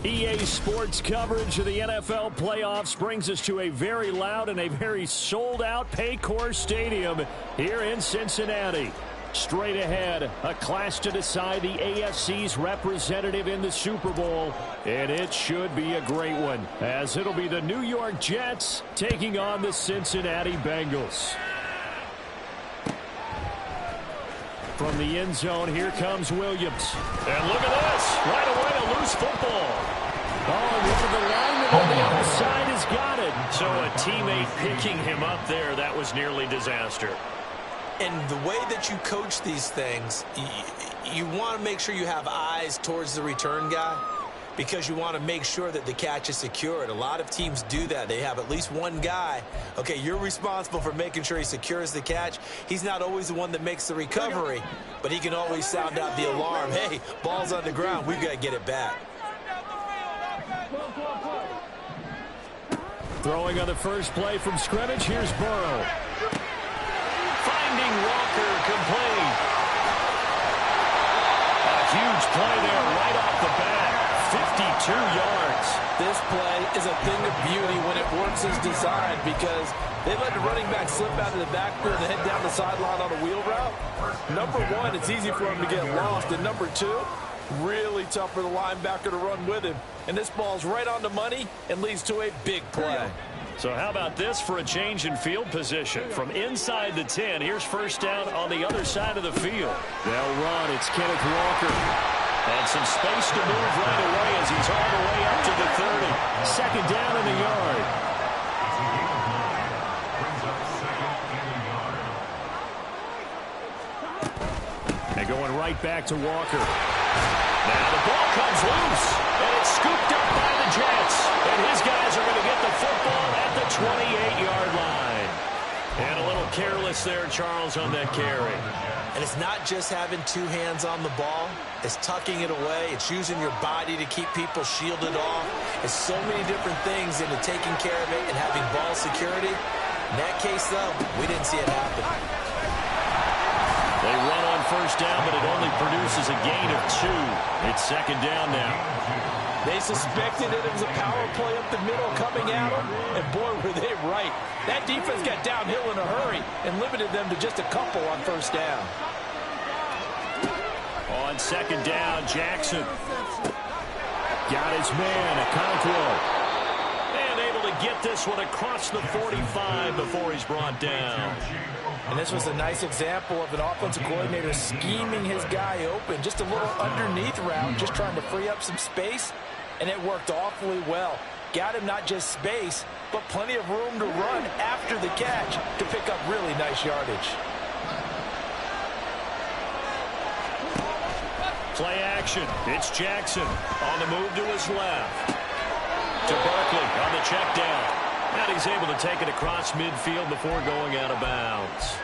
EA Sports coverage of the NFL playoffs brings us to a very loud and a very sold-out Paycor Stadium here in Cincinnati. Straight ahead, a clash to decide the AFC's representative in the Super Bowl, and it should be a great one, as it'll be the New York Jets taking on the Cincinnati Bengals. From the end zone, here comes Williams. And look at this. Right away, a loose football. Oh, one of the linemen on the other side has got it. So a teammate picking him up there, that was nearly disaster. And the way that you coach these things, you want to make sure you have eyes towards the return guy because you want to make sure that the catch is secured. A lot of teams do that. They have at least one guy. Okay, you're responsible for making sure he secures the catch. He's not always the one that makes the recovery, but he can always sound out the alarm. Hey, ball's on the ground. We've got to get it back. Throwing on the first play from scrimmage, here's Burrow. Finding Walker complete. A huge play there right off the bat. 52 yards. This play is a thing of beauty when it works as designed because they let the running back slip out of the backfield and head down the sideline on a wheel route. Number one, it's easy for him to get lost. And number two, really tough for the linebacker to run with him. And this ball's right on the money and leads to a big play. So how about this for a change in field position? From inside the 10, here's first down on the other side of the field. They'll run. It's Kenneth Walker. And some space to move right away as he's all the way up to the 30. Second down in the yard. And going right back to Walker. Now the ball comes loose, and it's scooped up by the Jets. And his guys are going to get the football at the 28-yard line. And a little careless there, Charles, on that carry. And it's not just having two hands on the ball. It's tucking it away. It's using your body to keep people shielded off. It's so many different things into taking care of it and having ball security. In that case, though, we didn't see it happen. They run on first down, but it only produces a gain of 2. It's second down now. They suspected that it was a power play up the middle coming at them, and boy, were they right. That defense got downhill in a hurry and limited them to just a couple on first down. On second down, Jackson. Got his man, Okonkwo. And able to get this one across the 45 before he's brought down. And this was a nice example of an offensive coordinator scheming his guy open. Just a little underneath route, just trying to free up some space. And it worked awfully well. Got him not just space, but plenty of room to run after the catch to pick up really nice yardage. Play action. It's Jackson on the move to his left. To Barkley on the check down. And he's able to take it across midfield before going out of bounds.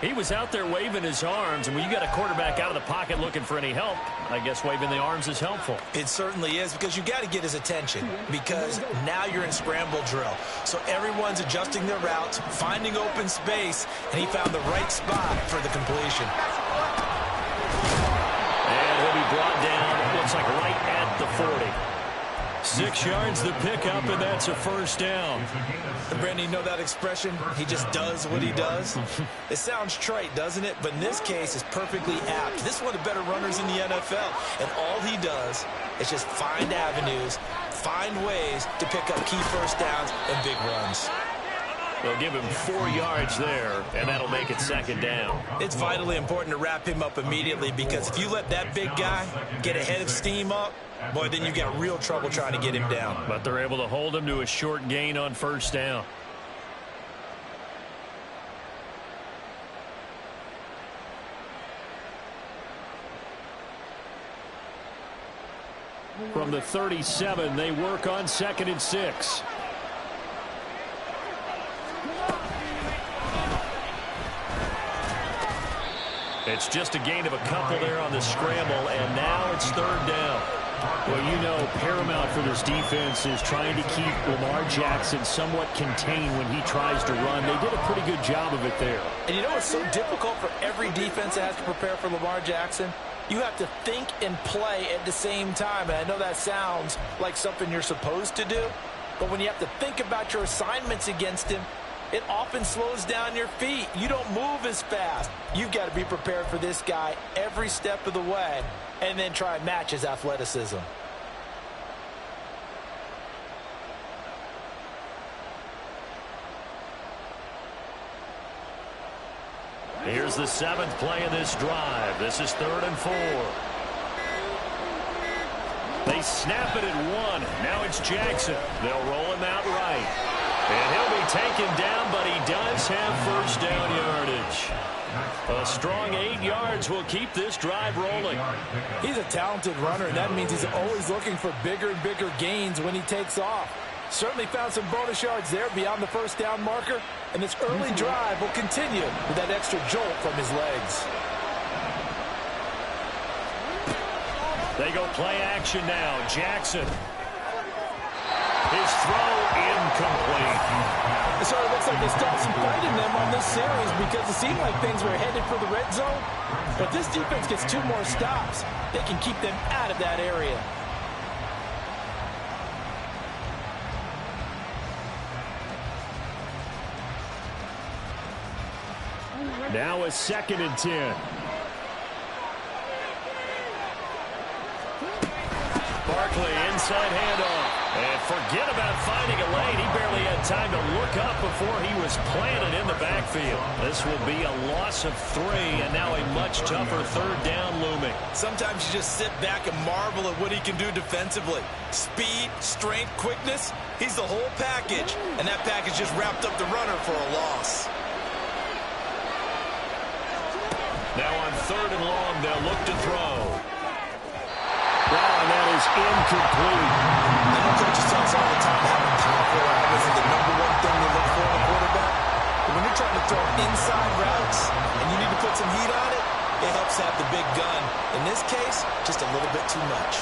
He was out there waving his arms, and when you got a quarterback out of the pocket looking for any help, I guess waving the arms is helpful. It certainly is, because you got to get his attention, because now you're in scramble drill. So everyone's adjusting their routes, finding open space, and he found the right spot for the completion. And he'll be brought down, it looks like right at the 40. 6 yards the pickup, and that's a first down. And Brandon, you know that expression? He just does what he does. It sounds trite, doesn't it? But in this case, it's perfectly apt. This is one of the better runners in the NFL. And all he does is just find avenues, find ways to pick up key first downs and big runs. They'll give him 4 yards there, and that'll make it second down. It's vitally important to wrap him up immediately, because if you let that big guy get a head of steam up, boy, then you've got real trouble trying to get him down. But they're able to hold him to a short gain on first down. From the 37, they work on 2nd and 6. It's just a gain of a couple there on the scramble, and now it's third down. Well, you know, paramount for this defense is trying to keep Lamar Jackson somewhat contained when he tries to run. They did a pretty good job of it there. And you know what's so difficult for every defense that has to prepare for Lamar Jackson? You have to think and play at the same time. And I know that sounds like something you're supposed to do, but when you have to think about your assignments against him, it often slows down your feet. You don't move as fast. You've got to be prepared for this guy every step of the way and then try and match his athleticism. Here's the 7th play of this drive. This is 3rd and 4. They snap it at 1. Now it's Jackson. They'll roll him out right. And he'll be taken down, but he does have first down yardage. A strong 8 yards will keep this drive rolling. He's a talented runner, and that means he's always looking for bigger and bigger gains when he takes off. Certainly found some bonus yards there beyond the first down marker, and this early drive will continue with that extra jolt from his legs. They go play action now. Jackson. His throw incomplete. So it looks like they stopped some fight in them on this series because it seemed like things were headed for the red zone. But this defense gets 2 more stops. They can keep them out of that area. Now a 2nd and 10. Barkley inside handoff. And forget about finding a lane. He barely had time to look up before he was planted in the backfield. This will be a loss of 3, and now a much tougher 3rd down looming. Sometimes you just sit back and marvel at what he can do defensively. Speed, strength, quickness. He's the whole package, and that package just wrapped up the runner for a loss. Now on 3rd and long, they'll look to throw. Wow, and that is incomplete. I know coaches tell us all the time how powerful is the #1 thing they look for in a quarterback. But when you're trying to throw inside routes and you need to put some heat on it, it helps have the big gun. In this case, just a little bit too much.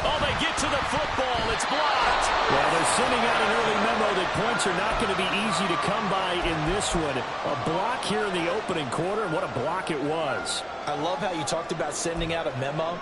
Oh, they get to the football. It's blocked. Well, they're sending out an early memo that points are not going to be easy to come by in this one. A block here in the opening quarter, and what a block it was. I love how you talked about sending out a memo.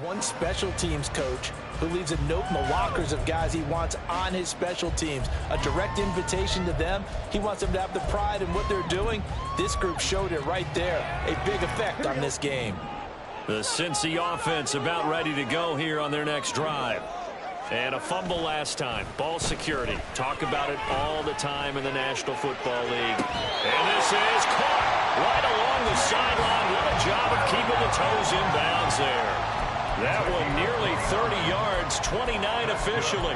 One special teams coach who leaves a note in the lockers of guys he wants on his special teams. A direct invitation to them. He wants them to have the pride in what they're doing. This group showed it right there. A big effect on this game. The Cincy offense about ready to go here on their next drive. And a fumble last time. Ball security. Talk about it all the time in the National Football League. And this is caught right along the sideline. What a job of keeping the toes in bounds there. That one nearly 30 yards, 29 officially.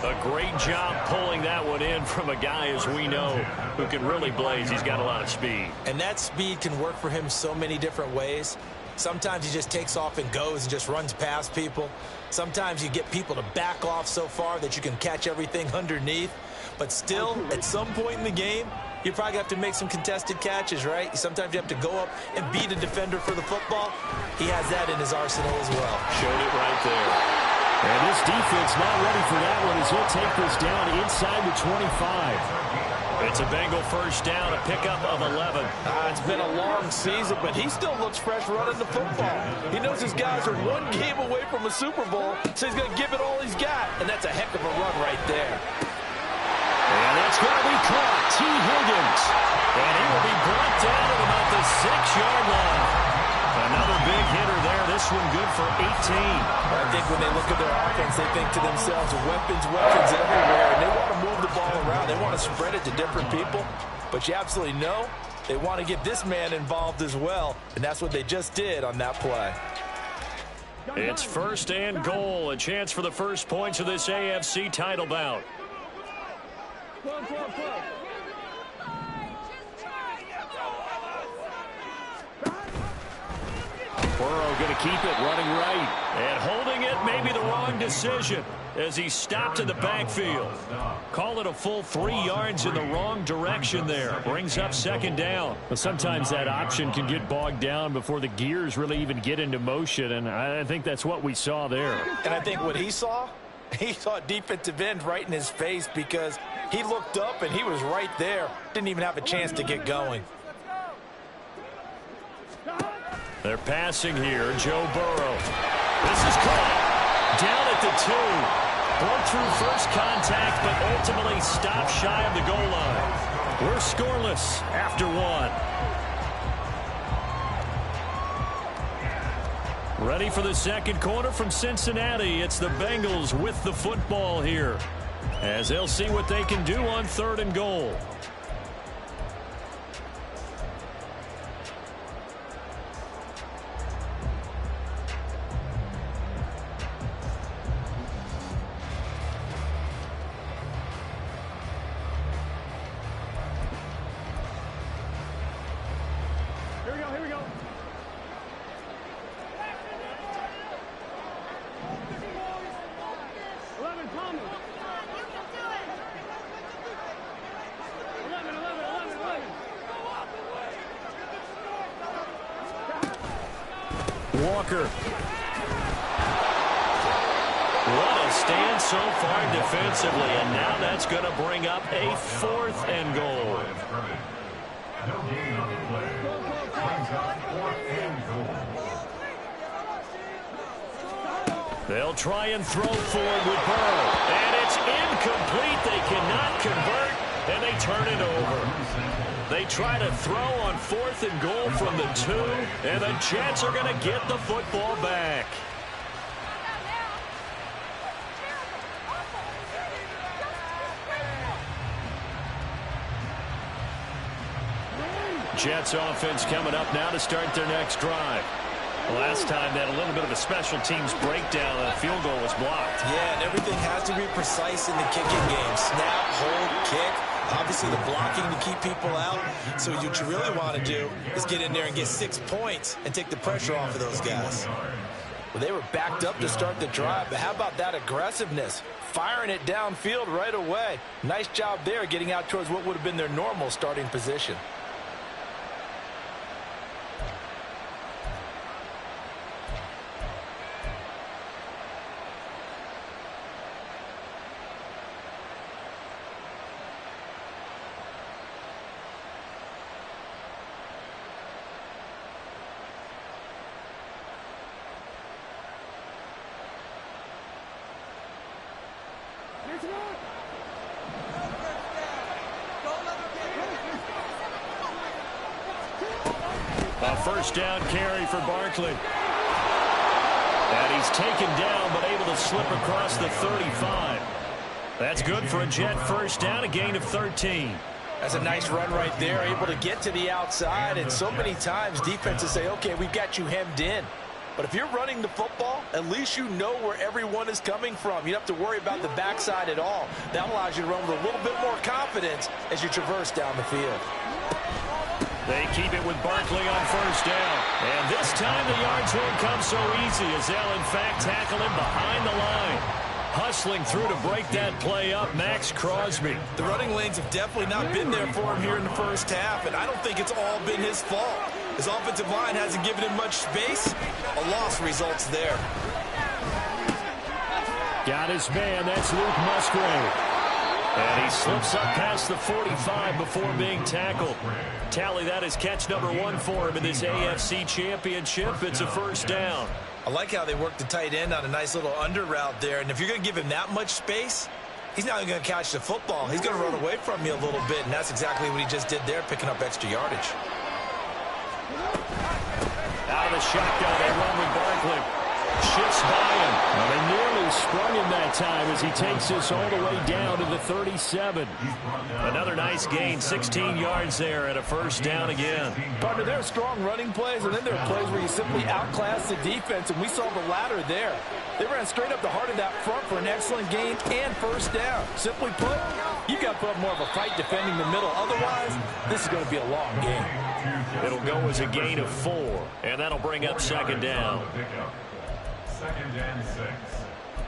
A great job pulling that one in from a guy, as we know, who can really blaze. He's got a lot of speed. And that speed can work for him so many different ways. Sometimes he just takes off and goes and just runs past people. Sometimes you get people to back off so far that you can catch everything underneath. But still, at some point in the game, you probably have to make some contested catches, right? Sometimes you have to go up and beat a defender for the football. He has that in his arsenal as well. Showed it right there. And this defense not ready for that one as he'll take this down inside the 25. It's a Bengal first down, a pickup of 11. It's been a long season, but he still looks fresh running the football. He knows his guys are one game away from a Super Bowl, so he's going to give it all he's got. And that's a heck of a run right there. And that's going to be caught. T. Higgins. And he will be brought down at about the 6-yard line. Another big hitter there. This one good for 18. I think when they look at their offense, they think to themselves, weapons everywhere. And they want to move the ball around. They want to spread it to different people. But you absolutely know they want to get this man involved as well. And that's what they just did on that play. It's 1st and goal. A chance for the first points of this AFC title bout. Burrow going to keep it running right. And holding it may be the wrong decision as he stopped in the backfield. Call it a full 3 yards in the wrong direction there. Brings up second down. But sometimes that option can get bogged down before the gears really even get into motion, and I think that's what we saw there. And I think what he saw defensive end right in his face because he looked up and he was right there. Didn't even have a chance to get going. They're passing here. Joe Burrow. This is caught. Down at the 2. Broke through first contact, but ultimately stopped shy of the goal line. We're scoreless after 1. Ready for the second quarter from Cincinnati. It's the Bengals with the football here, as they'll see what they can do on 3rd and goal. Here we go. 11, Thomas. You can do it. 11. Walker. What a stand so far defensively, and now that's going to bring up a 4th and goal. They'll try and throw forward with Burrow. And it's incomplete. They cannot convert, and they turn it over. They try to throw on 4th and goal from the 2, and the Jets are going to get the football back. Jets offense coming up now to start their next drive. Last time they had a little bit of a special teams breakdown. A field goal was blocked. Yeah, and everything has to be precise in the kicking game. Snap, hold, kick. Obviously, the blocking to keep people out. So what you really want to do is get in there and get 6 points and take the pressure off of those guys. Well, they were backed up to start the drive, but how about that aggressiveness? Firing it downfield right away. Nice job there getting out towards what would have been their normal starting position. A first down carry for Barkley. And he's taken down, but able to slip across the 35. That's good for a Jet first down, a gain of 13. That's a nice run right there, able to get to the outside. And so many times defenses say, okay, we've got you hemmed in. But if you're running the football, at least you know where everyone is coming from. You don't have to worry about the backside at all. That allows you to run with a little bit more confidence as you traverse down the field. They keep it with Barkley on first down. And this time the yards won't come so easy as they'll, in fact, tackle him behind the line. Hustling through to break that play up, Max Crosby. The running lanes have definitely not been there for him here in the first half, and I don't think it's all been his fault. His offensive line hasn't given him much space. A loss results there. Got his man. That's Luke Musgrave. And he slips up past the 45 before being tackled. Tally, that is catch number 1 for him in this AFC Championship. It's a first down. I like how they worked the tight end on a nice little under route there. And if you're going to give him that much space, he's not going to catch the football. He's going to run away from you a little bit, and that's exactly what he just did there, picking up extra yardage. Out of the shotgun, they run with Barkley. Shifts by him. Well, they nearly sprung him that time as he takes this all the way down to the 37. Another nice gain, 16 yards there, and a first down again. Partner, there are strong running plays, and then there are plays where you simply outclass the defense, and we saw the latter there. They ran straight up the heart of that front for an excellent gain and first down. Simply put, you've got to put up more of a fight defending the middle. Otherwise, this is going to be a long game. It'll go as a gain of 4, and that'll bring up second down. Second and 6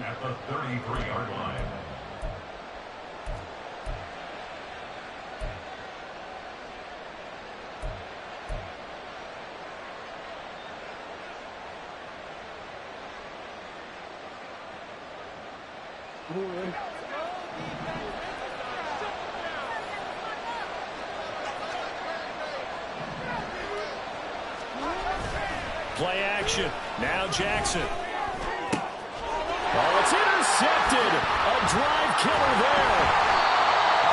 at the 33-yard line. Play action. Now Jackson. Oh, it's intercepted. A drive killer there.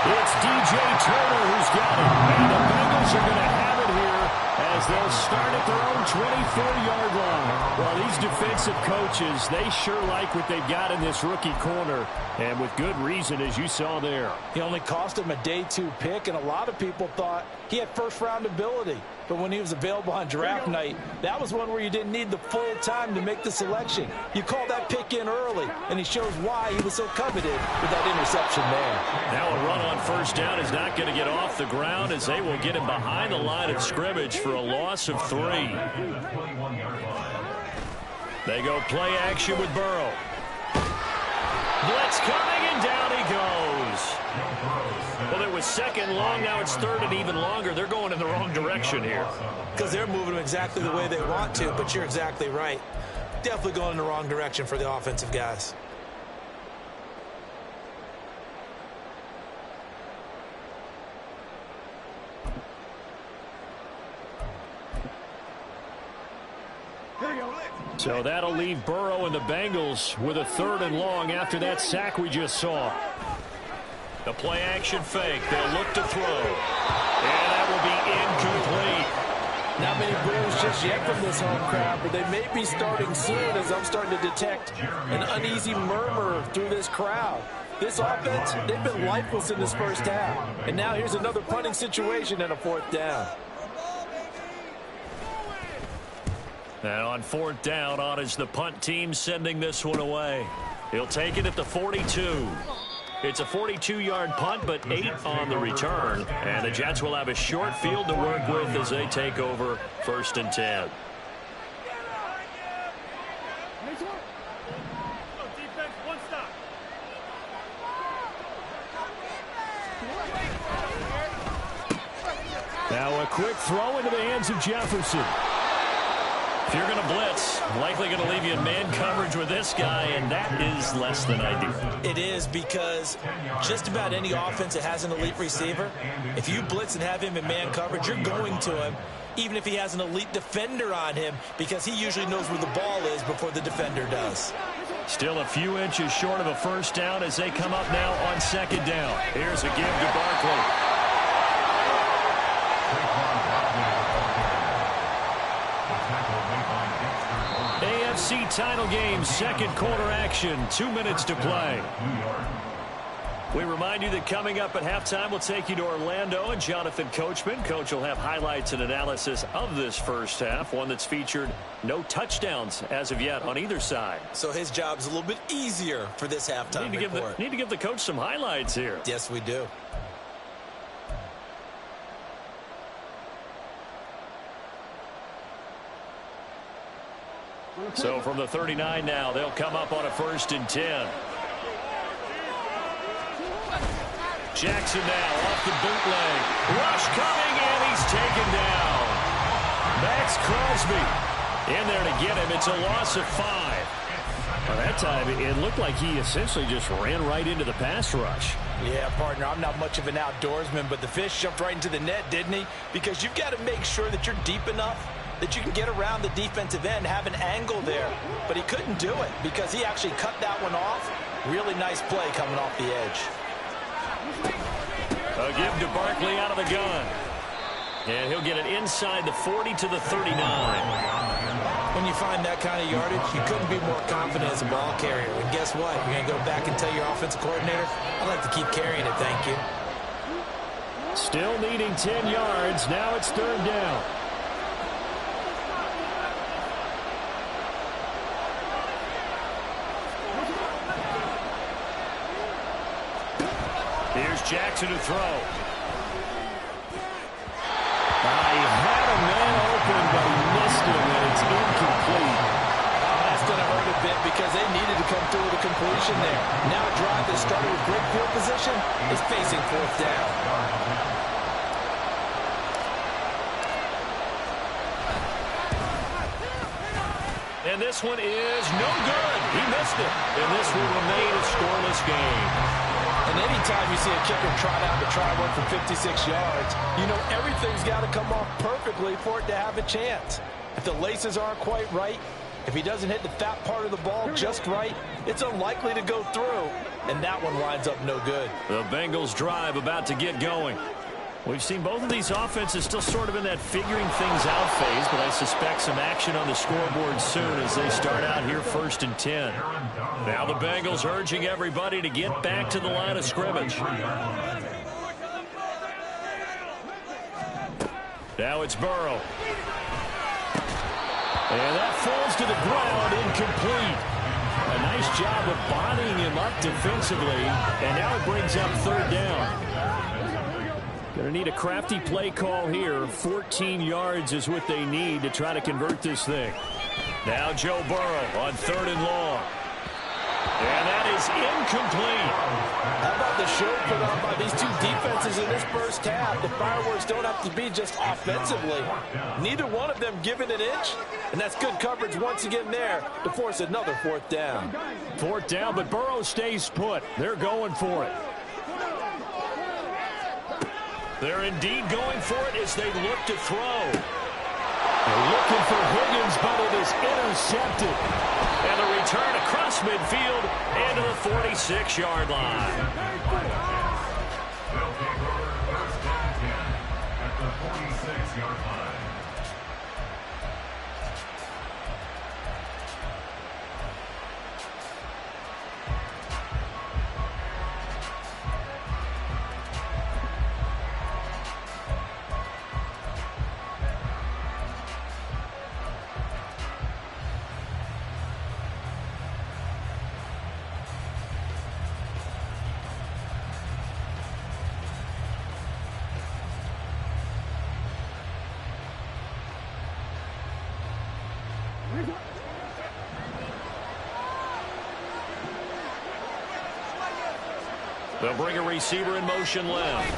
It's DJ Turner who's got it. And the Bengals are going to have it here as they'll start at their own 24-yard line. Well, these defensive coaches, they sure like what they've got in this rookie corner. And with good reason, as you saw there. He only cost him a day 2 pick, and a lot of people thought he had first-round ability. But when he was available on draft night, that was one where you didn't need the full time to make the selection. You call that pick in early, and he shows why he was so coveted with that interception there. Now a run on first down is not going to get off the ground as they will get him behind the line of scrimmage for a loss of 3. They go play action with Burrow. Blitz coming, and down he goes. Well, it was second long. Now it's third and even longer. They're going in the wrong direction here. Because they're moving exactly the way they want to, but you're exactly right. Definitely going in the wrong direction for the offensive guys. So that'll leave Burrow and the Bengals with a third and long after that sack we just saw. The play action fake. They'll look to throw. And that will be incomplete. Not many boos just yet from this home crowd, but they may be starting soon as I'm starting to detect an uneasy murmur through this crowd. This offense, they've been lifeless in this first half. And now here's another punting situation and a 4th down. And on 4th down, on is the punt team sending this one away. He'll take it at the 42. It's a 42-yard punt, but 8 on the return. And the Jets will have a short field to work with as they take over 1st and 10. Now a quick throw into the hands of Jefferson. If you're going to blitz, likely going to leave you in man coverage with this guy, and that is less than ideal. It is, because just about any offense that has an elite receiver, if you blitz and have him in man coverage, you're going to him, even if he has an elite defender on him, because he usually knows where the ball is before the defender does. Still a few inches short of a first down as they come up now on 2nd down. Here's a give to Barkley. AFC title game, 2nd quarter action, 2 minutes to play. We remind you that coming up at halftime, we'll take you to Orlando and Jonathan Coachman. Coach will have highlights and analysis of this first half, one that's featured no touchdowns as of yet on either side. So his job's a little bit easier for this halftime report. Need to give the coach some highlights here. Yes, we do. So from the 39 now, they'll come up on a 1st and 10. Jackson now off the bootleg. Rush coming, and he's taken down. Max Crosby in there to get him. It's a loss of 5. Well, that time, it looked like he essentially just ran right into the pass rush. Yeah, partner, I'm not much of an outdoorsman, but the fish jumped right into the net, didn't he? Because you've got to make sure that you're deep enough that you can get around the defensive end, have an angle there. But he couldn't do it because he actually cut that one off. Really nice play coming off the edge. A give to Barkley out of the gun. And he'll get it inside the 40 to the 39. When you find that kind of yardage, you couldn't be more confident as a ball carrier. And guess what? You're going to go back and tell your offensive coordinator, I'd like to keep carrying it, thank you. Still needing 10 yards. Now it's 3rd down. Here's Jackson to throw. He had a man open, but he missed him, and it's incomplete. That's going to hurt a bit because they needed to come through with a completion there. Now a drive that started with great field position is facing fourth down. And this one is no good. He missed it. And this will remain a scoreless game. And anytime you see a kicker trot out to try one for 56 yards, you know everything's got to come off perfectly for it to have a chance. If the laces aren't quite right, if he doesn't hit the fat part of the ball just right, it's unlikely to go through. And that one winds up no good. The Bengals drive about to get going. We've seen both of these offenses still sort of in that figuring things out phase, but I suspect some action on the scoreboard soon as they start out here 1st and 10. Now the Bengals urging everybody to get back to the line of scrimmage. Now it's Burrow. And that falls to the ground, incomplete. A nice job of bodying him up defensively, and now it brings up 3rd down. Going to need a crafty play call here. 14 yards is what they need to try to convert this thing. Now Joe Burrow on 3rd and long. And that is incomplete. How about the show put on by these two defenses in this first half? The fireworks don't have to be just offensively. Neither one of them giving an inch, and that's good coverage once again there to force another 4th down. 4th down, but Burrow stays put. They're going for it. They're indeed going for it as they look to throw. They're looking for Higgins, but it is intercepted. And a return across midfield and to the 46-yard line. They'll take over 1st and 10 at the 46-yard line. They'll bring a receiver in motion left.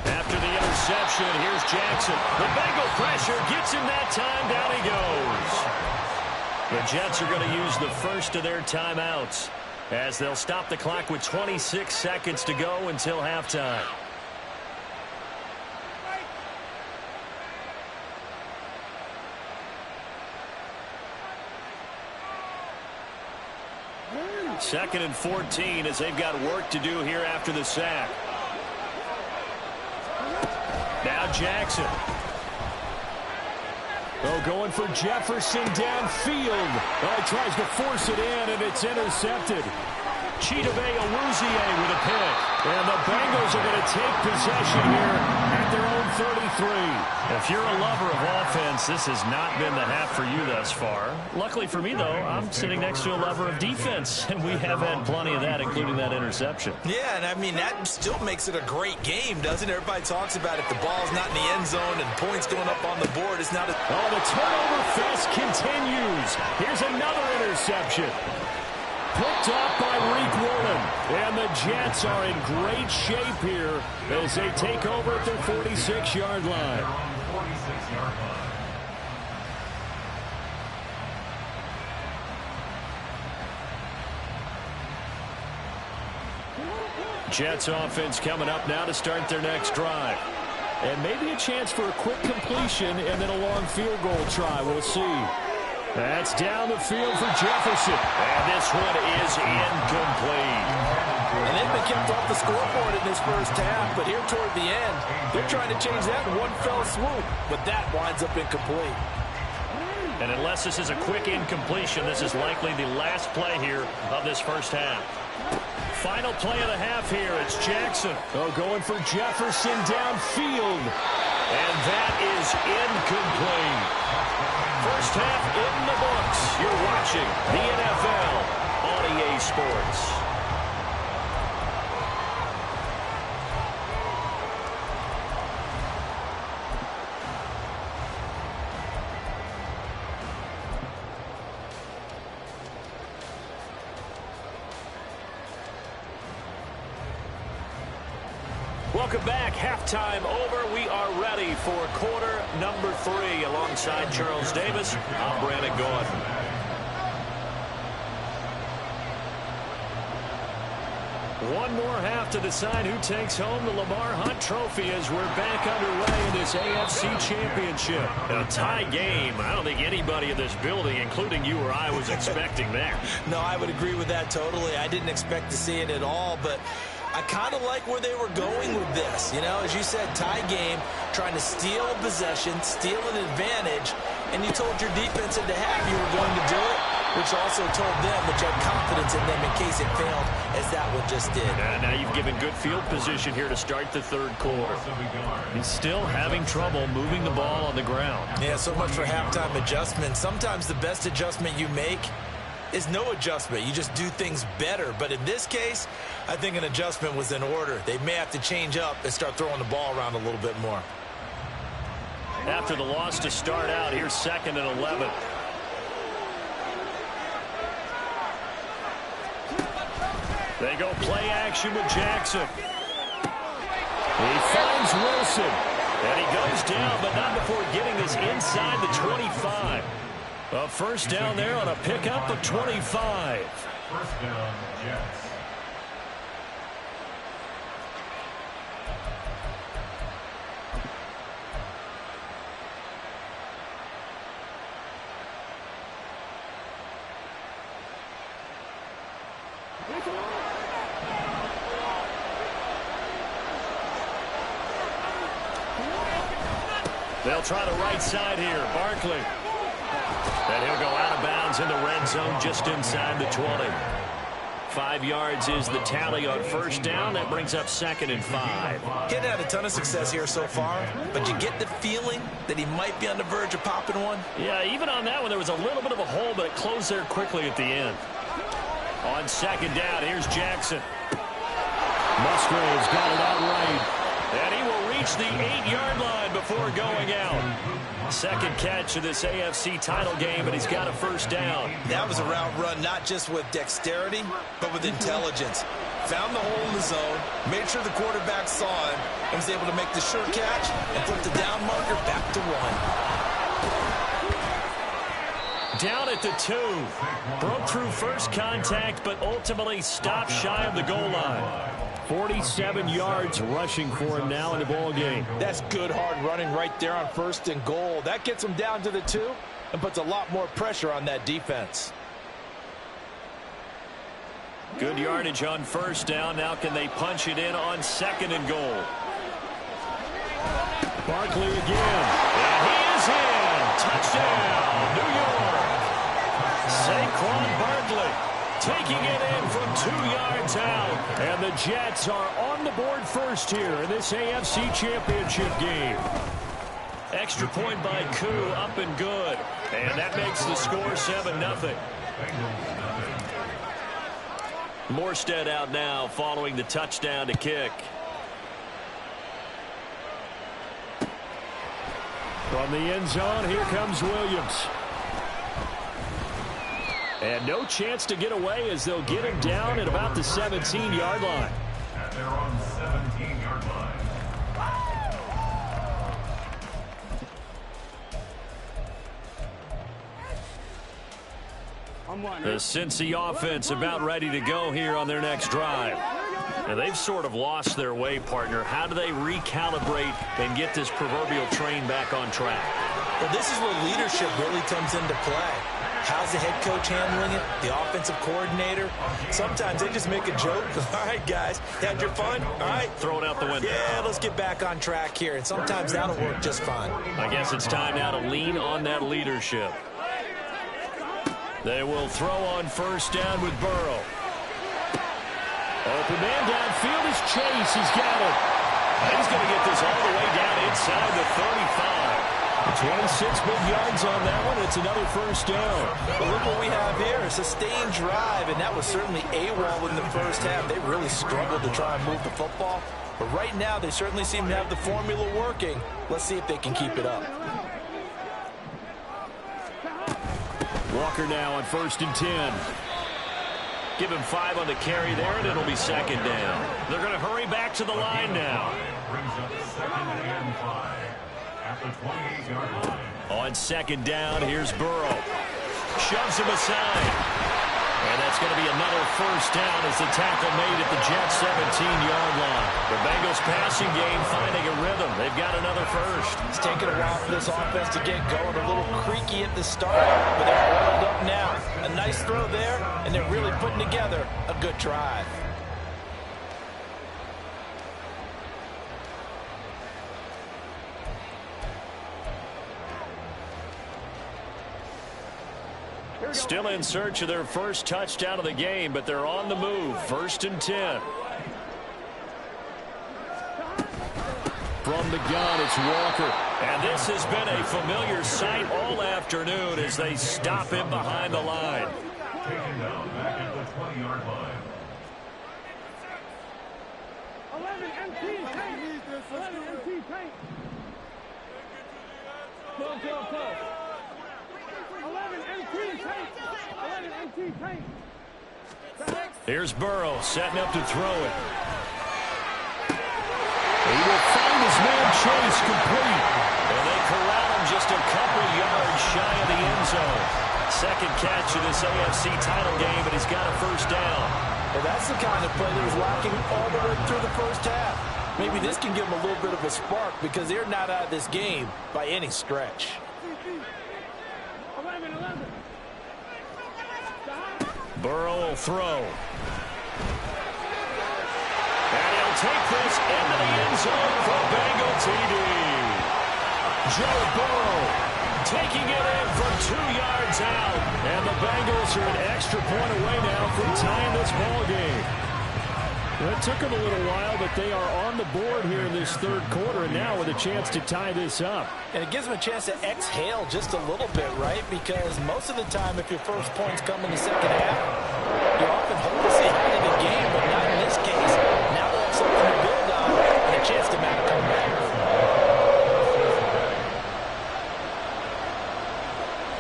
After the interception, here's Jackson. The Bengal pressure gets him that time. Down he goes. The Jets are going to use the first of their timeouts as they'll stop the clock with 26 seconds to go until halftime. Second and 14 as they've got work to do here after the sack. Now Jackson. Oh, going for Jefferson downfield. Oh, he tries to force it in, and it's intercepted. Chidobe Awuzie with a pick. And the Bengals are going to take possession here at their own 33. If you're a lover of offense, this has not been the half for you thus far. Luckily for me, though, I'm sitting next to a lover of defense, and we have had plenty of that, including that interception. Yeah, and I mean, that still makes it a great game, doesn't it? Everybody talks about if the ball's not in the end zone and points going up on the board, it's not a... Oh, the turnover fest continues. Here's another interception. Picked off by Reek Woolen. And the Jets are in great shape here as they take over at their 46-yard line. 46-yard line. Jets offense coming up now to start their next drive. And maybe a chance for a quick completion and then a long field goal try. We'll see. That's down the field for Jefferson. And this one is incomplete. And they've been kept off the scoreboard in this first half, but here toward the end, they're trying to change that in one fell swoop, but that winds up incomplete. And unless this is a quick incompletion, this is likely the last play here of this first half. Final play of the half here. It's Jackson. Oh, going for Jefferson downfield. And that is incomplete. First half in the books. You're watching the NFL on EA Sports. Welcome back. Halftime over. We are ready for quarter number 3. Alongside Charles Davis, I'm Brandon Gordon. One more half to decide who takes home the Lamar Hunt Trophy as we're back underway in this AFC Championship. A tie game. I don't think anybody in this building, including you or I, was expecting that. No, I would agree with that totally. I didn't expect to see it at all, but I kind of like where they were going with this. You know, as you said, tie game, trying to steal a possession, steal an advantage, and you told your defense at the half you were going to do it, which also told them that you had confidence in them in case it failed, as that one just did. Now you've given good field position here to start the third quarter. He's still having trouble moving the ball on the ground. Yeah, so much for halftime adjustment. Sometimes the best adjustment you make is no adjustment. You just do things better. But in this case, I think an adjustment was in order. They may have to change up and start throwing the ball around a little bit more. After the loss to start out, here's 2nd and 11. They go play action with Jackson. He finds Wilson. And he goes down, but not before getting this inside the 25. A first down there on a pickup of 25. First down, Jets. They'll try the right side here. Barkley. And he'll go out of bounds in the red zone just inside the 20. 5 yards is the tally on first down. That brings up 2nd and 5. He hadn't had a ton of success here so far, but you get the feeling that he might be on the verge of popping one. Yeah, even on that one, there was a little bit of a hole, but it closed there quickly at the end. On 2nd down, here's Jackson. Musgrave's got it out right. And he will reach the 8-yard line before going out. Second catch of this AFC title game, and he's got a first down. That was a route run, not just with dexterity, but with intelligence. Found the hole in the zone, made sure the quarterback saw him, and was able to make the sure catch and put the down marker back to 1. Down at the 2. Broke through first contact, but ultimately stopped shy of the goal line. 47 yards rushing for him now in the ball game. That's good hard running right there on 1st and goal. That gets him down to the 2 and puts a lot more pressure on that defense. Good yardage on first down. Now can they punch it in on 2nd and goal? Barkley again. And he is in. Touchdown, New York. Saquon Barkley taking it in from 2 yards out. And the Jets are on the board first here in this AFC Championship game. Extra point by Koo, up and good. And that makes the score 7-0. Morstead out now following the touchdown to kick. From the end zone, here comes Williams. And no chance to get away as they'll get him down at about the 17-yard line. At their own 17-yard line. The Cincy offense about ready to go here on their next drive. Now they've sort of lost their way, partner. How do they recalibrate and get this proverbial train back on track? Well, this is where leadership really comes into play. How's the head coach handling it? The offensive coordinator? Sometimes they just make a joke. All right, guys, had your fun? All right. Throw it out the window. Yeah, let's get back on track here. And sometimes that'll work just fine. I guess it's time now to lean on that leadership. They will throw on first down with Burrow. Open man downfield is Chase. He's got it. And he's going to get this all the way down inside the 35. 26 big yards on that one. It's another first down. But look what we have here. A sustained drive, and that was certainly AWOL in the first half. They really struggled to try and move the football. But right now, they certainly seem to have the formula working. Let's see if they can keep it up. Walker now on 1st and 10. Give him 5 on the carry there, and it'll be second down. They're going to hurry back to the line now. Brings up second and 5 at the 28-yard line. On second down, here's Burrow. Shoves him aside. And that's going to be another first down as the tackle made at the Jets' 17-yard line. The Bengals passing game finding a rhythm. They've got another first. It's taken a while for this offense to get going. A little creaky at the start, but they're oiled up now. A nice throw there, and they're really putting together a good drive. Still in search of their first touchdown of the game, but they're on the move. 1st and 10. From the gun, it's Walker. And this has been a familiar sight all afternoon as they stop him behind the line. Taken down back at the 20-yard line. 11 MT tank. 11 MT tank. Go. 11 MT tank. 11 MT tank. Here's Burrow setting up to throw it. He will find his man Chase complete. And they corral him just a couple yards shy of the end zone. Second catch of this AFC title game, and he's got a first down. Well, that's the kind of play that was lacking all the way through the first half. Maybe this can give them a little bit of a spark because they're not out of this game by any stretch. 11. Burrow will throw. And he'll take this into the end zone for Bengal TD. Joe Burrow taking it in from 2 yards out. And the Bengals are an extra point away now from tying this ball game. Well, it took them a little while, but they are on the board here in this third quarter, and now with a chance to tie this up. And it gives them a chance to exhale just a little bit, right? Because most of the time, if your first points come in the second half, you often hope to see ahead of the game, but not in this case. Now they have something to build on and a chance to make a comeback.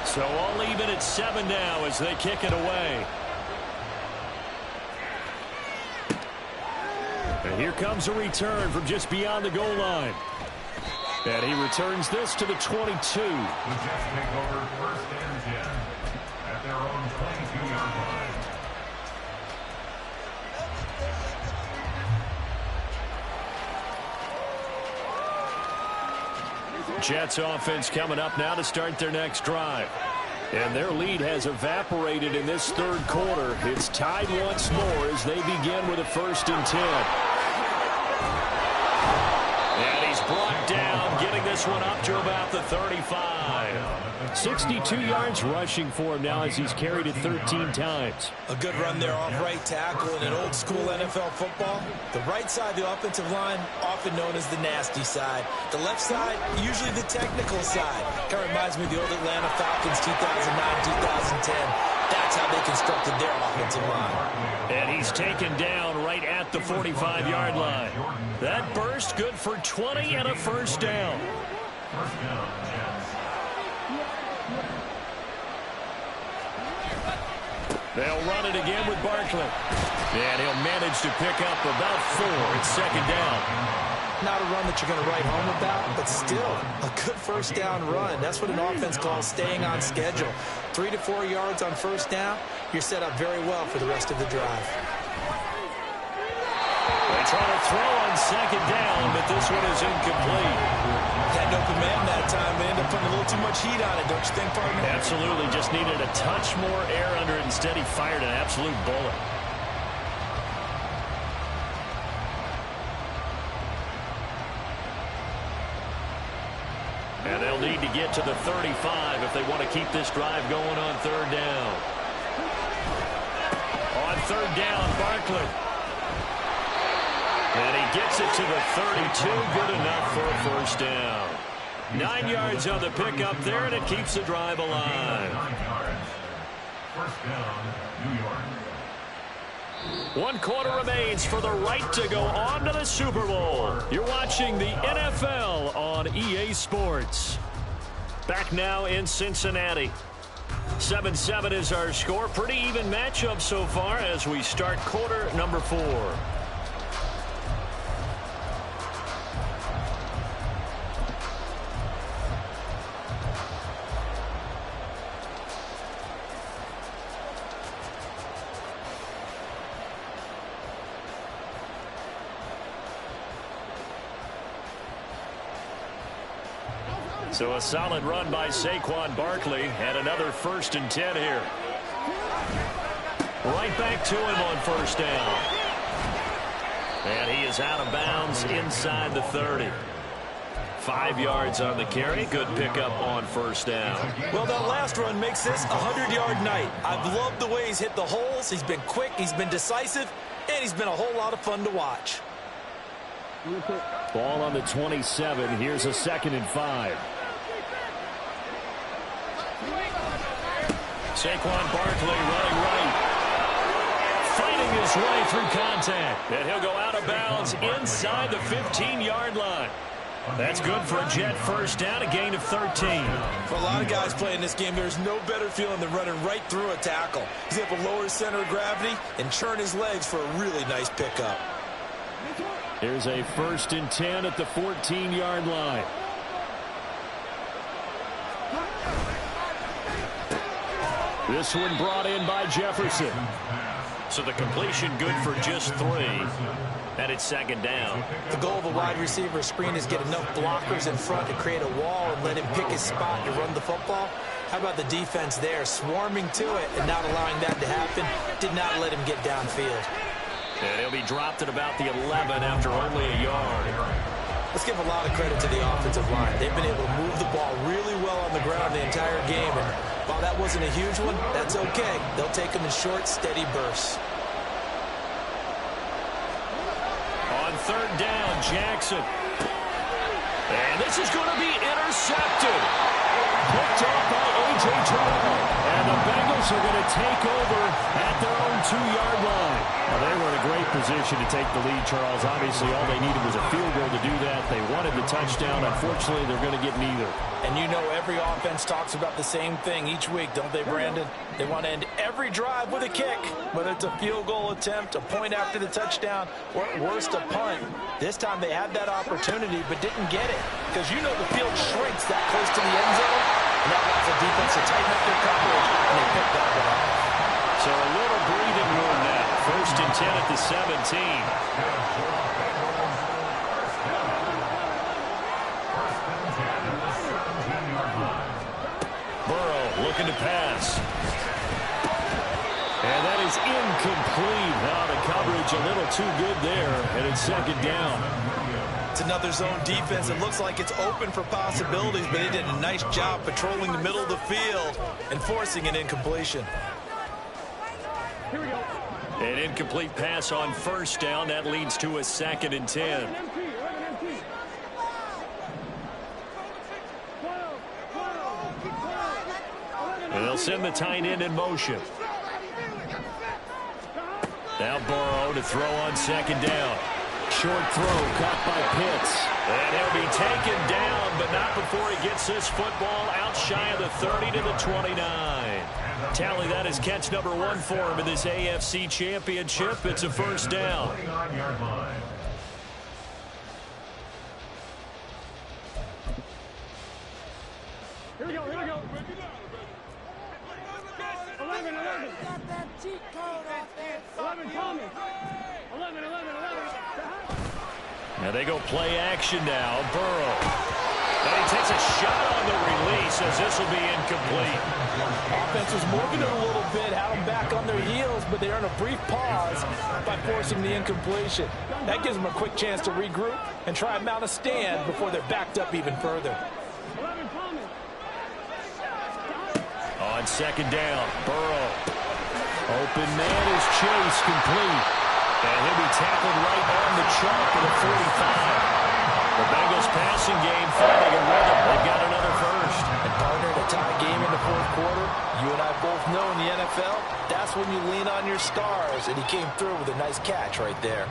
So all even at 7 now as they kick it away. And here comes a return from just beyond the goal line. And he returns this to the 22. The Jets take over 1st and 10 at their own 22-yard line. Jets offense coming up now to start their next drive. And their lead has evaporated in this third quarter. It's tied once more as they begin with a 1st and 10. And he's brought down, getting this one up to about the 35. 62 yards rushing for him now as he's carried it 13 times. A good run there off right tackle in an old-school NFL football. The right side of the offensive line, often known as the nasty side. The left side, usually the technical side. Kind of reminds me of the old Atlanta Falcons 2009-2010. That's how they constructed their offensive line. And he's taken down right at the 45-yard line. That burst good for 20 and a first down. First down, Jets. They'll run it again with Barkley. And he'll manage to pick up about 4. It's second down. Not a run that you're going to write home about, but still a good first down run. That's what an offense calls staying on schedule. 3 to 4 yards on first down, you're set up very well for the rest of the drive. They try to throw on second down, but this one is incomplete. Had an open man that time, but ended up putting a little too much heat on it, don't you think, partner? Absolutely, just needed a touch more air under it. Instead, he fired an absolute bullet. And they'll need to get to the 35 if they want to keep this drive going on third down. On third down, Barkley. And he gets it to the 32. Good enough for a first down. 9 yards on the pickup there, and it keeps the drive alive. 9 yards. First down, New York. 1 quarter remains for the right to go on to the Super Bowl. You're watching the NFL on EA Sports. Back now in Cincinnati. 7-7 is our score. Pretty even matchup so far as we start quarter number 4. So a solid run by Saquon Barkley and another 1st and 10 here. Right back to him on 1st down. And he is out of bounds inside the 30. 5 yards on the carry. Good pickup on 1st down. Well, that last run makes this a 100-yard night. I've loved the way he's hit the holes. He's been quick, he's been decisive, and he's been a whole lot of fun to watch. Ball on the 27. Here's a 2nd and 5. Saquon Barkley running right. Fighting his way through contact. And he'll go out of bounds inside the 15-yard line. That's good for a Jet 1st down, a gain of 13. For a lot of guys playing this game, there's no better feeling than running right through a tackle. He's able to lower his center of gravity and churn his legs for a really nice pickup. Here's a 1st and 10 at the 14-yard line. This one brought in by Jefferson. So the completion good for just 3. And it's 2nd down. The goal of a wide receiver screen is get enough blockers in front to create a wall and let him pick his spot to run the football. How about the defense there, swarming to it and not allowing that to happen? Did not let him get downfield. And he'll be dropped at about the 11 after only a yard. Let's give a lot of credit to the offensive line. They've been able to move the ball really well on the ground the entire game. And while that wasn't a huge one, that's okay. They'll take them in short, steady bursts. On 3rd down, Jackson. And this is going to be intercepted. Picked off by A.J. Terrell. And the Bengals are going to take over at their own 2-yard line. Now, they were in a great position to take the lead, Charles. Obviously, all they needed was a field goal to do that. They wanted the touchdown. Unfortunately, they're going to get neither. And you know every offense talks about the same thing each week, don't they, Brandon? They want to end every drive with a kick, whether it's a field goal attempt, a point after the touchdown, or at worst, a punt. This time they had that opportunity but didn't get it because you know the field shrinks that close to the end zone, and that allows the defense to tighten up their coverage, and they picked that one up. So a little breathing room now. 1st and 10 at the 17. Looking to pass. And that is incomplete. Now the coverage a little too good there, and it's 2nd down. It's another zone defense. It looks like it's open for possibilities, but they did a nice job patrolling the middle of the field and forcing an incompletion. An incomplete pass on 1st down. That leads to a 2nd and 10. They'll send the tight end in motion. Now Burrow to throw on 2nd down. Short throw caught by Pitts. And he'll be taken down, but not before he gets this football out shy of the 30 to the 29. Tally that is catch number 1 for him in this AFC Championship. It's a 1st down. Here we go, here we go. 11, 11. Got that cheat code off there. 11, Thomas. 11. Now they go play action now. Burrow. And he takes a shot on the release as this will be incomplete. Offense was moving it a little bit, had them back on their heels, but they earn a brief pause by forcing the incompletion. That gives them a quick chance to regroup and try and mount a stand before they're backed up even further. 11, Thomas. On 2nd down, Burrow. Open man is Chase, complete. And he'll be tackled right on the chalk at the 45. The Bengals passing game finding a rhythm. They've got another 1st. And partner, a tie game in the 4th quarter. You and I both know in the NFL, that's when you lean on your stars. And he came through with a nice catch right there.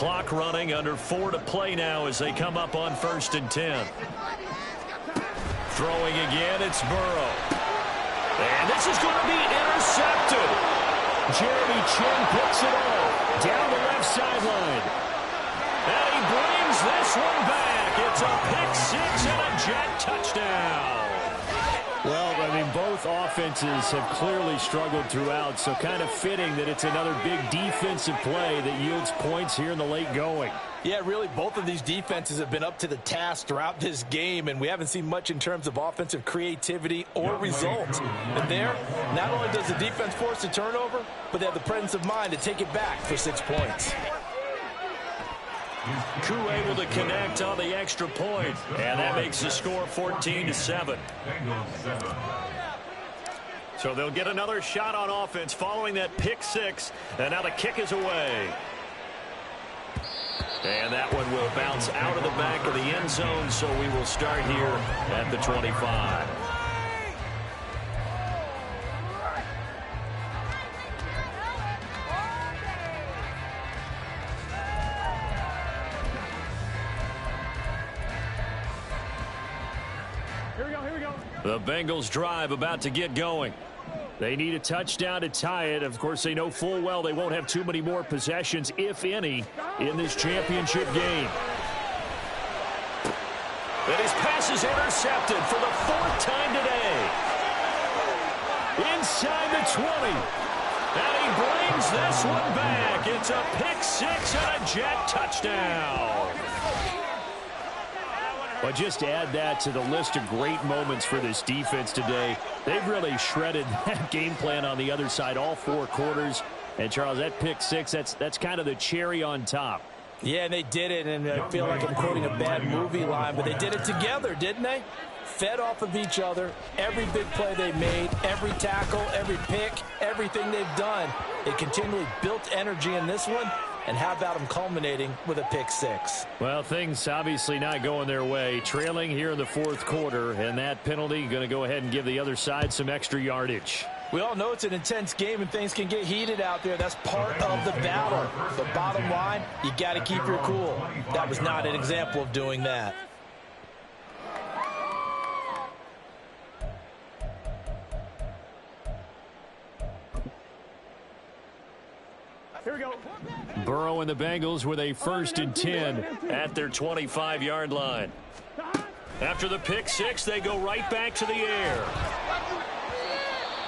Clock running, under 4 to play now as they come up on 1st and 10. Throwing again, it's Burrow. And this is going to be intercepted. Jeremy Chin picks it off down the left sideline. And he brings this one back. It's a pick six and a Jet touchdown. Well, I mean, both offenses have clearly struggled throughout, so kind of fitting that it's another big defensive play that yields points here in the late going. Yeah, really, both of these defenses have been up to the task throughout this game, and we haven't seen much in terms of offensive creativity or results. And there, not only does the defense force a turnover, but they have the presence of mind to take it back for 6 points. Koo able to connect on the extra point, and that makes the score 14-7. So they'll get another shot on offense following that pick six, and now the kick is away. And that one will bounce out of the back of the end zone, so we will start here at the 25. The Bengals drive about to get going. They need a touchdown to tie it. Of course, they know full well they won't have too many more possessions, if any, in this championship game. And his pass is intercepted for the 4th time today. Inside the 20. And he brings this one back. It's a pick six and a Jet touchdown. But just to add that to the list of great moments for this defense today, they've really shredded that game plan on the other side all 4 quarters. And, Charles, that pick six, that's kind of the cherry on top. Yeah, and they did it, and I feel like I'm quoting a bad movie line, but they did it together, didn't they? Fed off of each other, every big play they made, every tackle, every pick, everything they've done. They continually built energy in this one. And how about them culminating with a pick six? Well, things obviously not going their way. Trailing here in the 4th quarter, and that penalty going to go ahead and give the other side some extra yardage. We all know it's an intense game and things can get heated out there. That's part of the battle. But bottom line, you got to keep your cool. That was not an example of doing that. Here we go. Burrow and the Bengals with a 1st and 10 at their 25-yard line. After the pick six, they go right back to the air.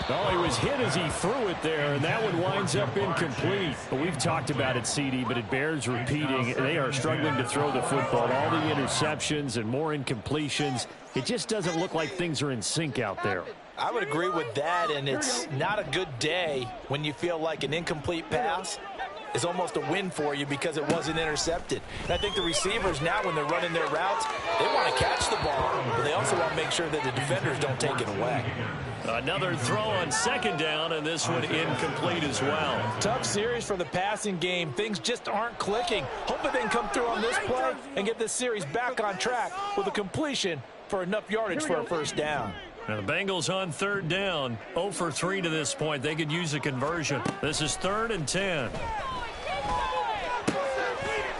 Oh, he was hit as he threw it there, and that one winds up incomplete. But we've talked about it, CD, but it bears repeating. They are struggling to throw the football. All the interceptions and more incompletions. It just doesn't look like things are in sync out there. I would agree with that, and it's not a good day when you feel like an incomplete pass is almost a win for you because it wasn't intercepted. And I think the receivers now, when they're running their routes, they want to catch the ball, but they also want to make sure that the defenders don't take it away. Another throw on 2nd down, and this one incomplete as well. Tough series for the passing game. Things just aren't clicking. Hoping they can come through on this play and get this series back on track with a completion for enough yardage for a 1st down. Now the Bengals on 3rd down, 0 for 3 to this point. They could use a conversion. This is 3rd and 10.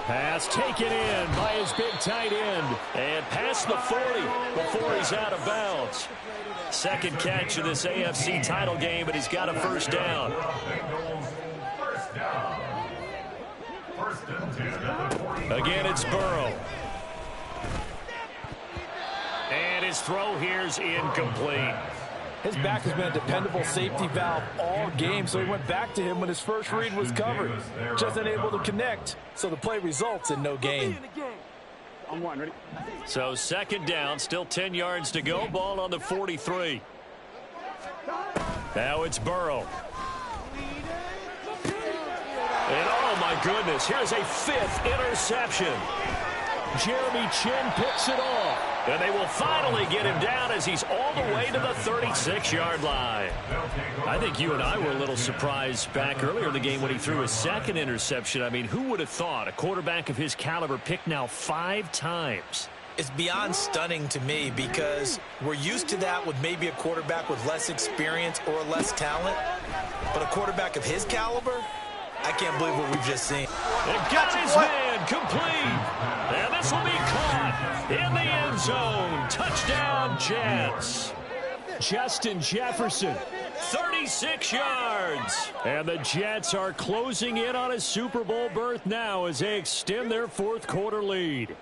Pass taken in by his big tight end. And past the 40 before he's out of bounds. 2nd catch of this AFC title game, but he's got a 1st down. Again, it's Burrow. And his throw here's incomplete. His back has been a dependable safety valve all game, so he went back to him when his first read was covered. Just unable to connect, so the play results in no gain. On 1, ready? So 2nd down, still 10 yards to go. Ball on the 43. Now it's Burrow. And oh my goodness, here's a 5th interception. Jeremy Chin picks it off. And they will finally get him down as he's all the way to the 36-yard line. I think you and I were a little surprised back earlier in the game when he threw his 2nd interception. I mean, who would have thought a quarterback of his caliber picked now 5 times? It's beyond stunning to me because we're used to that with maybe a quarterback with less experience or less talent. But a quarterback of his caliber, I can't believe what we've just seen. And got his man Incomplete. And this will be caught in the end zone. Touchdown, Jets. Justin Jefferson, 36 yards. And the Jets are closing in on a Super Bowl berth now as they extend their fourth quarter lead.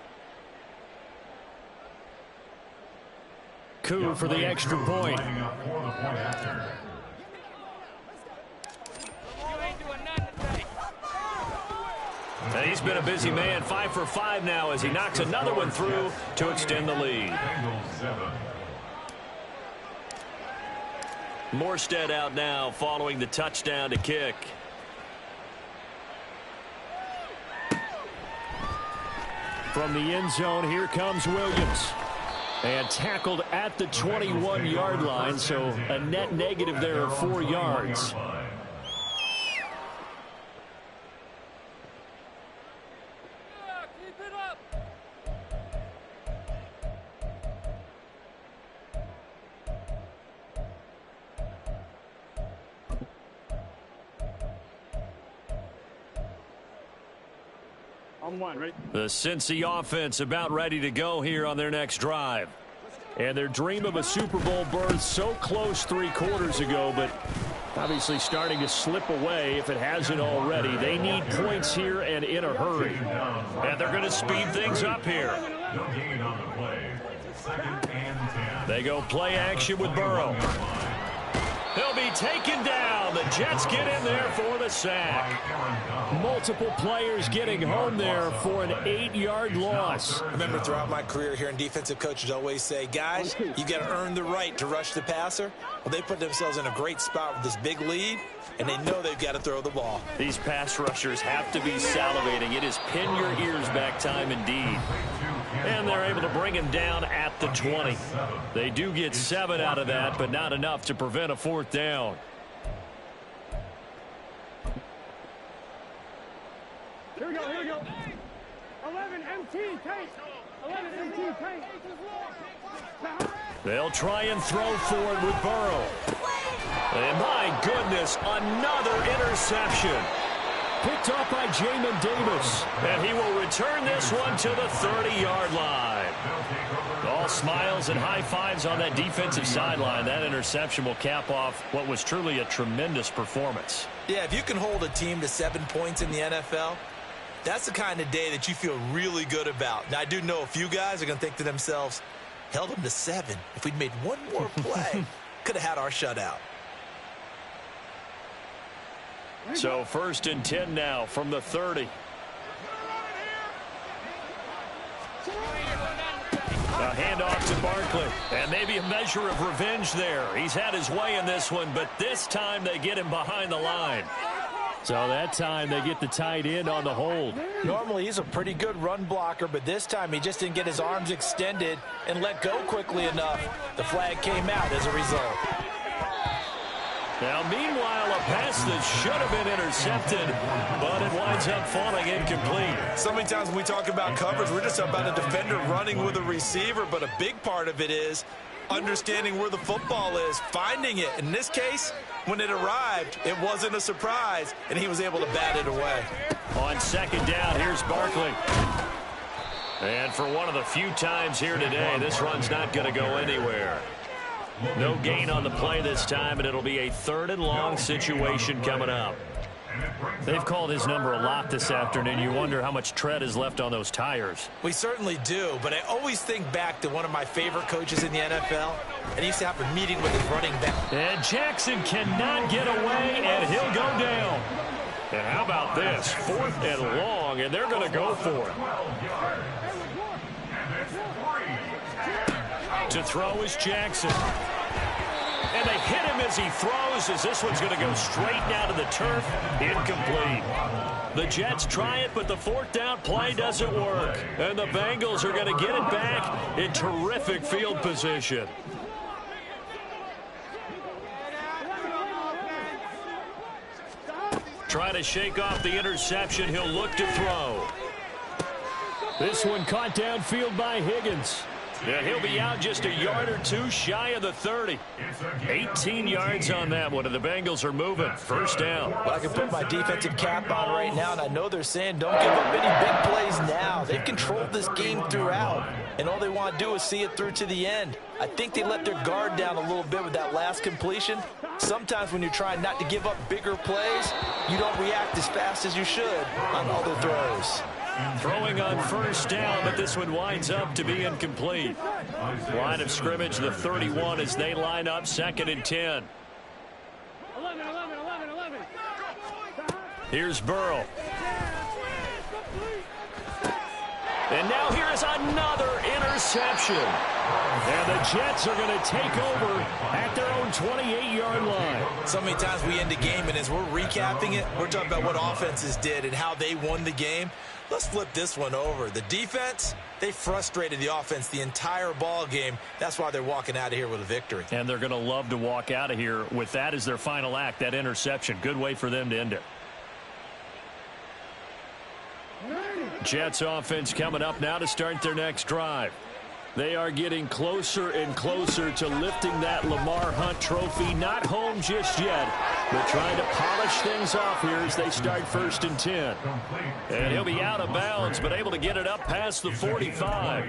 Coup for the extra point. And he's been a busy man, 5 for 5 now as he knocks another one through to extend the lead. Morstead out now following the touchdown to kick. From the end zone, here comes Williams. And tackled at the 21-yard line, so a net negative there of 4 yards. The Cincy offense about ready to go here on their next drive. And their dream of a Super Bowl berth so close 3 quarters ago, but obviously starting to slip away if it hasn't already. They need points here and in a hurry. And they're going to speed things up here. They go play action with Burrow. He'll be taken down. The Jets get in there for the sack. Multiple players getting home there for an 8-yard loss. I remember throughout my career hearing defensive coaches always say, guys, you got to earn the right to rush the passer. Well, they put themselves in a great spot with this big lead, and they know they've got to throw the ball. These pass rushers have to be salivating. It is pin your ears back time indeed. And they're able to bring him down at the 20. They do get 7 out of that, but not enough to prevent a 4th down. Here we go. 11 MT, take. 11 MT, take. They'll try and throw for it with Burrow. And my goodness, another interception. Picked off by Jamin Davis. And he will return this one to the 30-yard line. All smiles and high fives on that defensive sideline. That interception will cap off what was truly a tremendous performance. Yeah, if you can hold a team to 7 points in the NFL, that's the kind of day that you feel really good about. Now, I do know a few guys are going to think to themselves, held them to 7. If we'd made one more play, could have had our shutout. So 1st and 10 now from the 30. A handoff to Barkley. And maybe a measure of revenge there. He's had his way in this one, but this time they get him behind the line. So that time they get the tight end on the hold. Normally he's a pretty good run blocker, but this time he just didn't get his arms extended and let go quickly enough. The flag came out as a result. Now, meanwhile, a pass that should have been intercepted, but it winds up falling incomplete. So many times when we talk about coverage, we're just about a defender running with a receiver, but a big part of it is understanding where the football is, finding it. In this case, when it arrived, it wasn't a surprise, and he was able to bat it away. On 2nd down, here's Barkley. And for one of the few times here today, this run's not going to go anywhere. No gain on the play this time, and it'll be a 3rd and long situation coming up. They've called his number a lot this afternoon. You wonder how much tread is left on those tires. We certainly do, but I always think back to one of my favorite coaches in the NFL, and he used to have a meeting with his running back. And Jackson cannot get away, and he'll go down. And how about this? 4th and long, and they're going to go for it. To throw is Jackson. And they hit him as he throws, as this one's going to go straight down to the turf. Incomplete. The Jets try it, but the 4th down play doesn't work. And the Bengals are going to get it back in terrific field position. Trying to shake off the interception. He'll look to throw. This one caught downfield by Higgins. And he'll be out just a yard or two shy of the 30. 18 yards on that one, and the Bengals are moving. First down. Well, I can put my defensive cap on right now, and I know they're saying don't give up any big plays now. They've controlled this game throughout, and all they want to do is see it through to the end. I think they let their guard down a little bit with that last completion. Sometimes when you're trying not to give up bigger plays, you don't react as fast as you should on other throws. Throwing on first down, but this one winds up to be incomplete. Line of scrimmage, the 31 as they line up, 2nd and 10. 11. Here's Burrow. And now here is another interception. And the Jets are going to take over at their own 28-yard line. So many times we end a game, and as we're recapping it, we're talking about what offenses did and how they won the game. Let's flip this one over. The defense, they frustrated the offense the entire ball game. That's why they're walking out of here with a victory. And they're going to love to walk out of here with that as their final act, that interception. Good way for them to end it. Jets offense coming up now to start their next drive. They are getting closer and closer to lifting that Lamar Hunt trophy. Not home just yet, but trying to polish things off here as they start 1st and 10. And he'll be out of bounds, but able to get it up past the 45.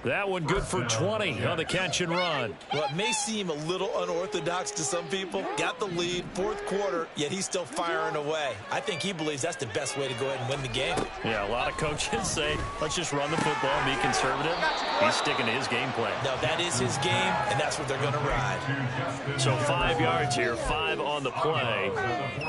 That one good for 20 on the catch and run. Well, it may seem a little unorthodox to some people. Got the lead, 4th quarter, yet he's still firing away. I think he believes that's the best way to go ahead and win the game. Yeah, a lot of coaches say, let's just run the football and be conservative. He's sticking to his game plan. No, that is his game, and that's what they're going to ride. So 5 yards here, 5 on the play,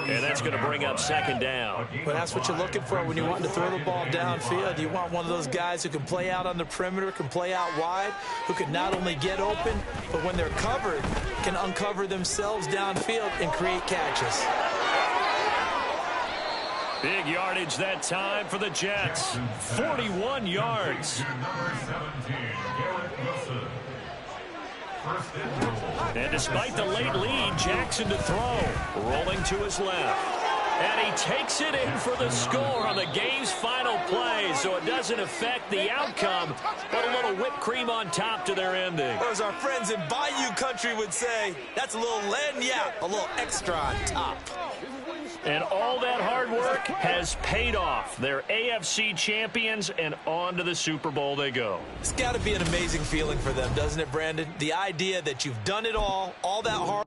and that's going to bring up 2nd down. But that's what you're looking for when you want to throw the ball downfield. You want one of those guys who can play out on the perimeter, can play out wide, who can not only get open, but when they're covered, can uncover themselves downfield and create catches. Big yardage that time for the Jets. 41 yards. And despite the late lead, Jackson to throw. Rolling to his left. And he takes it in for the score on the game's final play, so it doesn't affect the outcome, but a little whipped cream on top to their ending. Or as our friends in Bayou Country would say, that's a little lagniappe, a little extra on top. And all that hard work has paid off. They're AFC champions, and on to the Super Bowl they go. It's got to be an amazing feeling for them, doesn't it, Brandon? The idea that you've done it all that hard.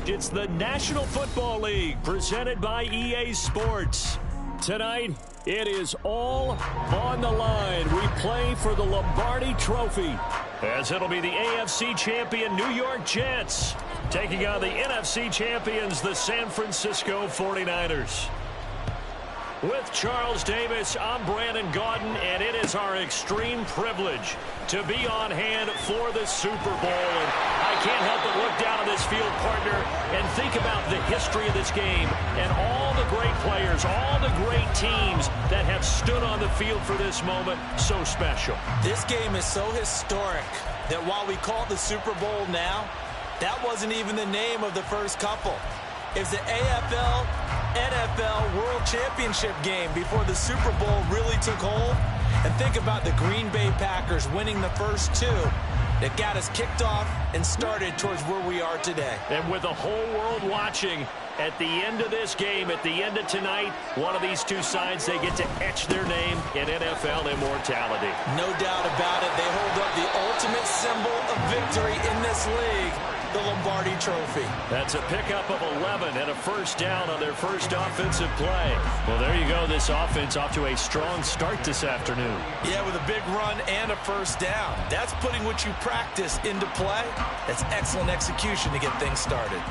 It's the National Football League presented by EA Sports. Tonight, it is all on the line. We play for the Lombardi Trophy, as it'll be the AFC champion New York Jets taking on the NFC champions, the San Francisco 49ers. With Charles Davis, I'm Brandon Gaudin, and it is our extreme privilege to be on hand for the Super Bowl. And I can't help but look down on this field, partner, and think about the history of this game and all the great players, all the great teams that have stood on the field for this moment. So special. This game is so historic that while we call it the Super Bowl now, that wasn't even the name of the first couple. It's the AFL NFL World Championship game before the Super Bowl really took hold. And think about the Green Bay Packers winning the first two that got us kicked off and started towards where we are today. And with the whole world watching, at the end of this game, at the end of tonight, one of these two sides, they get to etch their name in NFL immortality. No doubt about it. They hold up the ultimate symbol of victory in this league, the Lombardi Trophy. That's a pickup of 11 and a first down on their first offensive play. Well, there you go. This offense off to a strong start this afternoon. Yeah, with a big run and a first down. That's putting what you practice into play. That's excellent execution to get things started.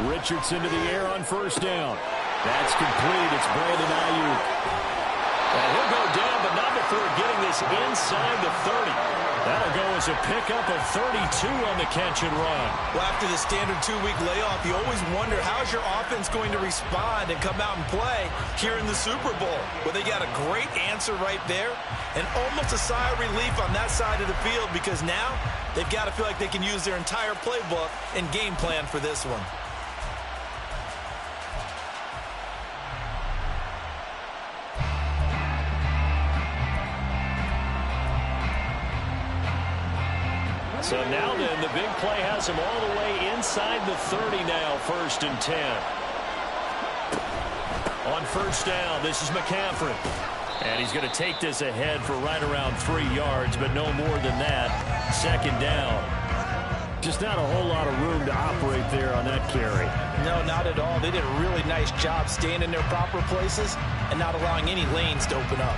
Richardson to the air on first down. That's complete. It's Brandon Ayuk. And he'll go down, but not before getting this inside the 30. That'll go as a pickup of 32 on the catch and run. Well, after the standard 2-week layoff, you always wonder, how's your offense going to respond and come out and play here in the Super Bowl? Well, they got a great answer right there and almost a sigh of relief on that side of the field because now they've got to feel like they can use their entire playbook and game plan for this one. So now then, the big play has him all the way inside the 30 now, 1st and 10. On first down, this is McCaffrey. And he's going to take this ahead for right around 3 yards, but no more than that. 2nd down. Just not a whole lot of room to operate there on that carry. No, not at all. They did a really nice job staying in their proper places and not allowing any lanes to open up.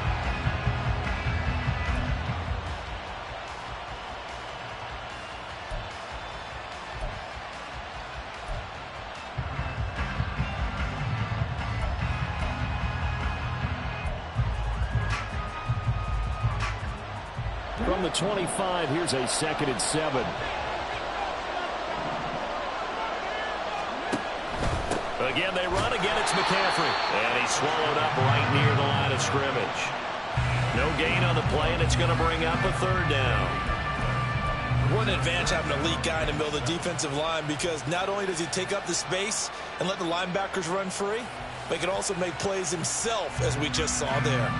From the 25, here's a 2nd and 7. Again, they run. Again, it's McCaffrey. And he's swallowed up right near the line of scrimmage. No gain on the play, and it's going to bring up a 3rd down. What an advantage having a elite guy in the middle of the defensive line because not only does he take up the space and let the linebackers run free, but he can also make plays himself, as we just saw there.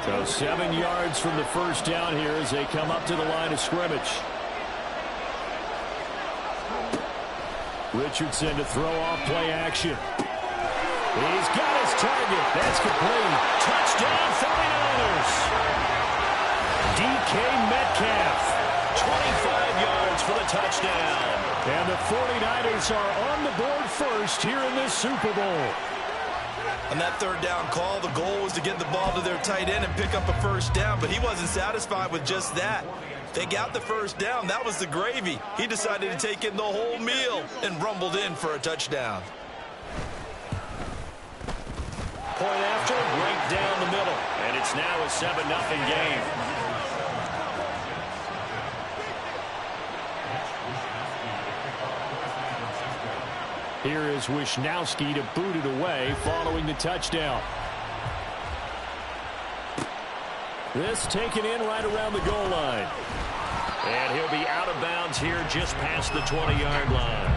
So 7 yards from the first down here as they come up to the line of scrimmage. Richardson to throw off play action. He's got his target. That's complete. Touchdown 49ers. DK Metcalf. 25 yards for the touchdown. And the 49ers are on the board first here in this Super Bowl. On that 3rd down call, the goal was to get the ball to their tight end and pick up a first down, but he wasn't satisfied with just that. They got the first down. That was the gravy. He decided to take in the whole meal and rumbled in for a touchdown. Point after, right down the middle. And it's now a 7-0 game. Here is Wisnowski to boot it away following the touchdown. This taken in right around the goal line. And he'll be out of bounds here just past the 20-yard line.